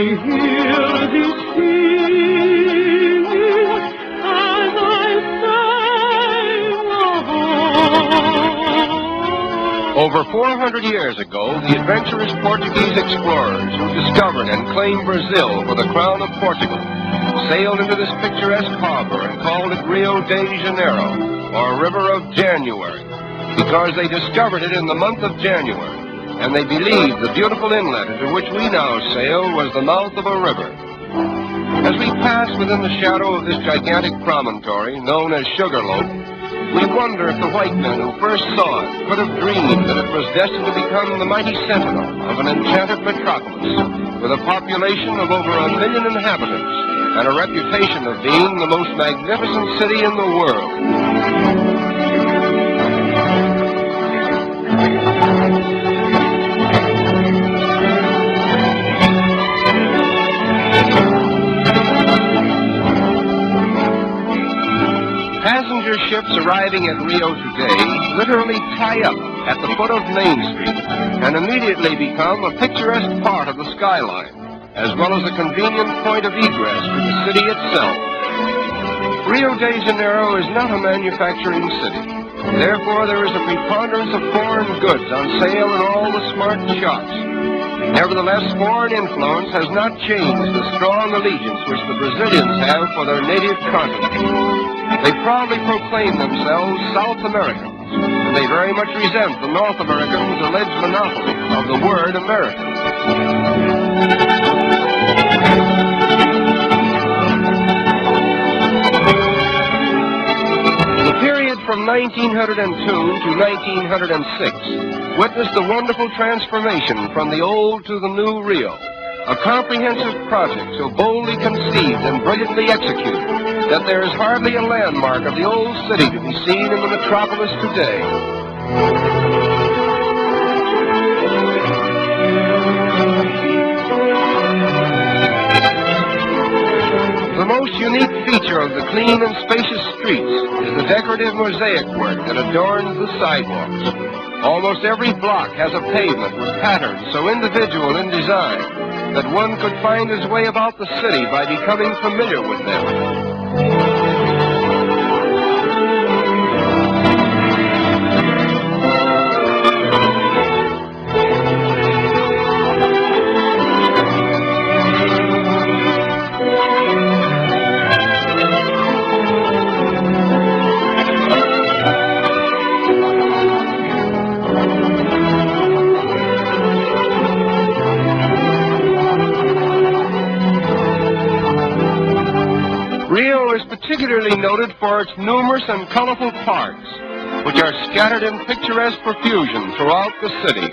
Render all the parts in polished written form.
hear thee sing as I sail along. Over 400 years ago, the adventurous Portuguese explorers who discovered and claimed Brazil for the crown of Portugal sailed into this picturesque harbor and called it Rio de Janeiro, or River of January, because they discovered it in the month of January, and they believed the beautiful inlet into which we now sail was the mouth of a river. As we pass within the shadow of this gigantic promontory, known as Sugarloaf, we wonder if the white men who first saw it could have dreamed that it was destined to become the mighty sentinel of an enchanted metropolis with a population of over 1 million inhabitants and a reputation of being the most magnificent city in the world. Passenger ships arriving at Rio today literally tie up at the foot of Main Street and immediately become a picturesque part of the skyline, as well as a convenient point of egress to the city itself. Rio de Janeiro is not a manufacturing city. Therefore, there is a preponderance of foreign goods on sale in all the smart shops. Nevertheless, foreign influence has not changed the strong allegiance which the Brazilians have for their native continent. They proudly proclaim themselves South Americans, and they very much resent the North Americans' alleged monopoly of the word American. The period from 1902 to 1906 witnessed the wonderful transformation from the old to the new Rio, a comprehensive project so boldly conceived and brilliantly executed that there is hardly a landmark of the old city to be seen in the metropolis today. The most unique feature of the clean and spacious streets is the decorative mosaic work that adorns the sidewalks. Almost every block has a pavement with patterns so individual in design that one could find his way about the city by becoming familiar with them. Rio is particularly noted for its numerous and colorful parks, which are scattered in picturesque profusion throughout the city.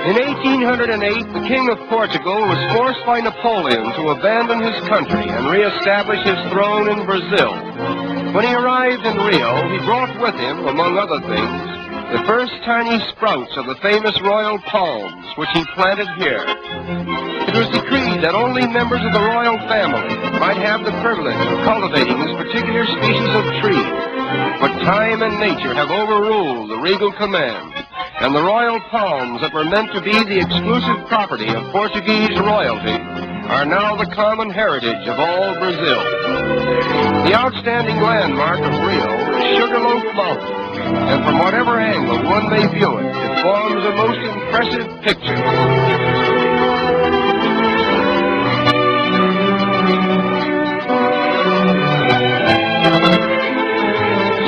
In 1808, the King of Portugal was forced by Napoleon to abandon his country and reestablish his throne in Brazil. When he arrived in Rio, he brought with him, among other things, the first tiny sprouts of the famous royal palms, which he planted here. It was decreed that only members of the royal family might have the privilege of cultivating this particular species of tree. But time and nature have overruled the regal command, and the royal palms that were meant to be the exclusive property of Portuguese royalty are now the common heritage of all Brazil. The outstanding landmark of Rio is Sugarloaf Mountain, and from whatever angle one may view it, it forms a most impressive picture.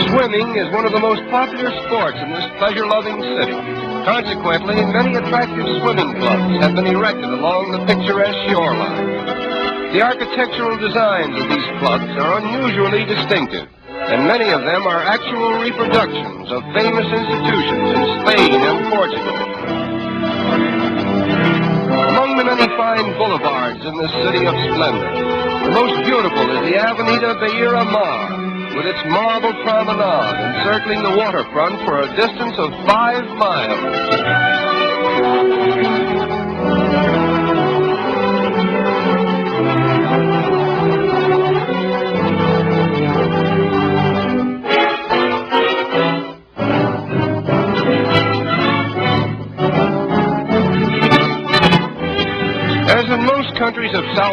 Swimming is one of the most popular sports in this pleasure-loving city. Consequently, many attractive swimming clubs have been erected along the picturesque shoreline. The architectural designs of these clubs are unusually distinctive, and many of them are actual reproductions of famous institutions in Spain and Portugal. Among the many fine boulevards in this city of splendor, the most beautiful is the Avenida Beira-Mar, with its marble promenade encircling the waterfront for a distance of 5 miles.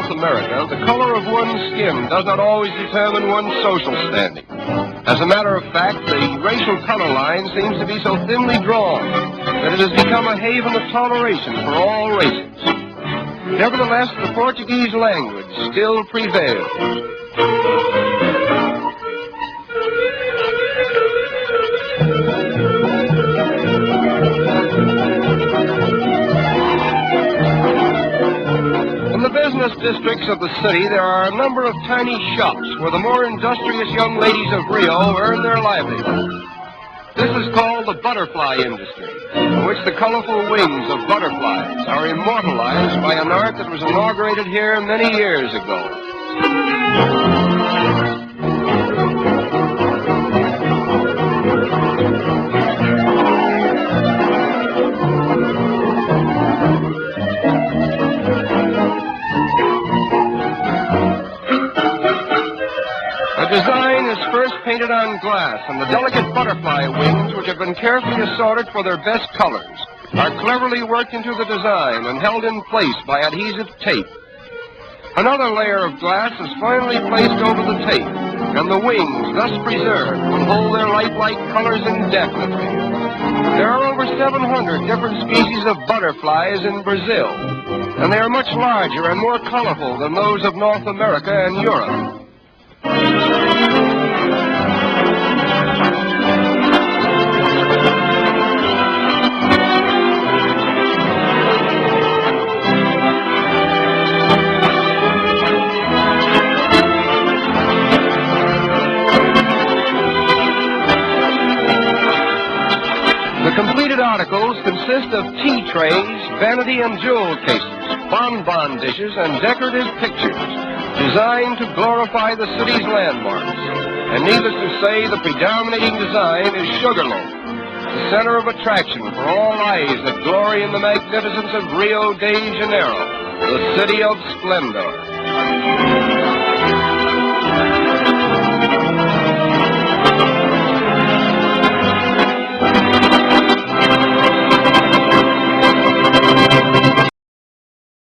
South America, the color of one's skin does not always determine one's social standing. As a matter of fact, the racial color line seems to be so thinly drawn that it has become a haven of toleration for all races. Nevertheless, the Portuguese language still prevails. In the business districts of the city, there are a number of tiny shops where the more industrious young ladies of Rio earn their livelihood. This is called the butterfly industry, in which the colorful wings of butterflies are immortalized by an art that was inaugurated here many years ago. The design is first painted on glass, and the delicate butterfly wings, which have been carefully assorted for their best colors, are cleverly worked into the design and held in place by adhesive tape. Another layer of glass is finally placed over the tape, and the wings, thus preserved, will hold their lifelike colors indefinitely. There are over 700 different species of butterflies in Brazil, and they are much larger and more colorful than those of North America and Europe. The completed articles consist of tea trays, vanity and jewel cases, bonbon dishes, and decorative pictures designed to glorify the city's landmarks. And needless to say, the predominating design is Sugarloaf, the center of attraction for all eyes that glory in the magnificence of Rio de Janeiro, the city of splendor.